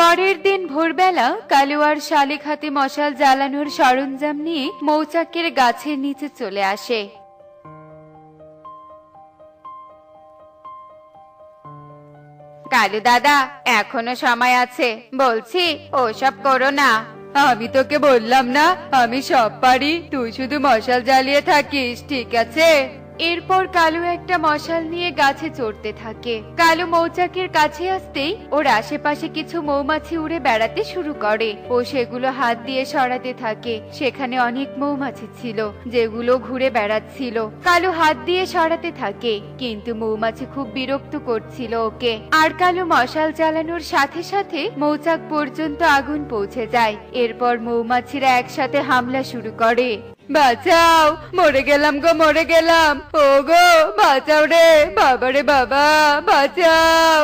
পরের দিন ভোরবেলা কালু আর শালিক হাতে মশাল জ্বালানোর সরঞ্জাম নিয়ে মৌচাকের গাছের নিচে চলে আসে। কালু দাদা, এখনো সময় আছে, বলছি ওসব করো না। আমি তোকে বললাম না আমি সব পারি, তুই শুধু মশাল জ্বালিয়ে থাকিস, ঠিক আছে? এরপর কালু একটা মশাল নিয়ে গাছে চড়তে থাকে। কালু মৌচাকের কাছে আসতেই ওর আশেপাশে কিছু মৌমাছি উড়ে বেড়াতে শুরু করে। ও সেগুলো হাত দিয়ে সরাতে থাকে। সেখানে অনেক মৌমাছি ছিল যেগুলো ঘুরে বেড়াচ্ছিল। কালু হাত দিয়ে সরাতে থাকে, কিন্তু মৌমাছি খুব বিরক্ত করছিল ওকে। আর কালু মশাল জ্বালানোর সাথে সাথে মৌচাক পর্যন্ত আগুন পৌঁছে যায়। এরপর মৌমাছিরা একসাথে হামলা শুরু করে। বাঁচাও, মরে গেলাম গো, মরে গেলাম, ও গো বাঁচাও রে, বাবা রে বাবা, বাঁচাও।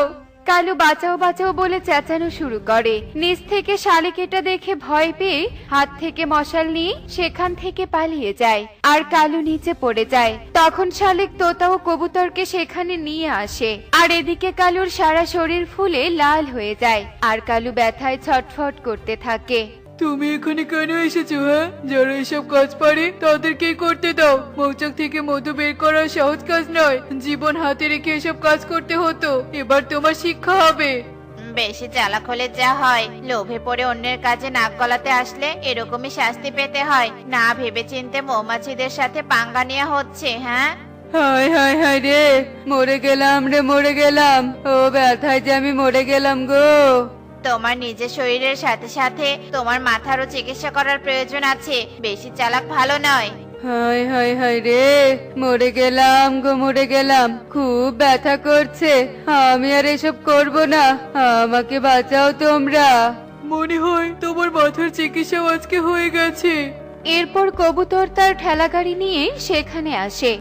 কালু বাঁচাও বাঁচাও বলে চেঁচানো শুরু করে। নিচ থেকে শালিক এটা দেখে ভয় পেয়ে হাত থেকে মশাল নিয়ে সেখান থেকে পালিয়ে যায়। আর কালু নিচে পড়ে যায়। তখন শালিক তোতা ও কবুতরকে সেখানে নিয়ে আসে। আর এদিকে কালুর সারা শরীর ফুলে লাল হয়ে যায়। আর কালু ব্যথায় ছটফট করতে থাকে। তুমি এখানে কেন এসেছো? হ্যাঁ, যারা এসব কাজ পারে তাদেরকেই করতে দাও। মৌচাক থেকে মধু বের করা সহজ কাজ নয়, জীবন হাতে রেখে এসব কাজ করতে হতো। এবার তোমার শিক্ষা হবে। বেশি চালাক হলে যা হয়, লোভে পড়ে অন্যের কাজে নাক গলাতে আসলে এরকমই শাস্তি পেতে হয়। না ভেবেচিন্তে মৌমাছিদের সাথে পাঙ্গা নেওয়া হচ্ছে। হ্যাঁ, হায় হায় হায় রে, মরে গেলাম রে, মরে গেলাম, ও ব্যথায় যে আমি মরে গেলাম গো। তোমার নিজের শরীরের সাথে সাথে তোমার মাথারও চিকিৎসা করার প্রয়োজন আছে। বেশি চালাক ভালো নয়। হায় হায় হায় রে, মরে গেলাম গো, মরে গেলাম, খুব ব্যথা করছে। আমি আর এসব করব না, আমাকে বাঁচাও তোমরা। মনে হয় তোমার মাথার চিকিৎসা আজকে হয়ে গেছে। এরপর কবুতর তার ঠেলাগাড়ি নিয়ে সেখানে আসে।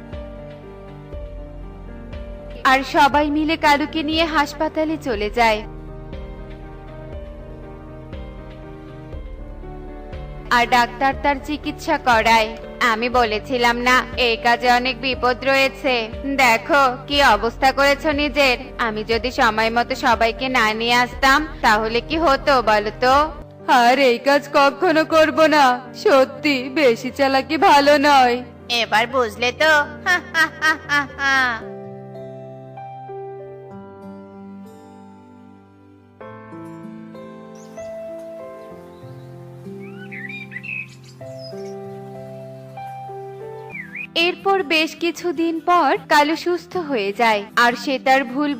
আর সবাই মিলে কালুকে নিয়ে হাসপাতালে চলে যায়। আর ডাক্তার তার চিকিৎসা করায়। আমি বলেছিলাম না এই কাজে অনেক বিপদ রয়েছে। দেখো কি অবস্থা করেছো নিজের। আমি যদি সময় মতো সবাইকে না নিয়ে আসতাম তাহলে কি হতো বলো তো? আর এই কাজ কখনো করব না, সত্যি বেশি চালাকি ভালো নয়। এবার বুঝলে তো? হা হা হা হা হা। এরপর বেশ কিছুদিন পর কালু সুস্থ হয়ে যায়। আর সে তার ভুল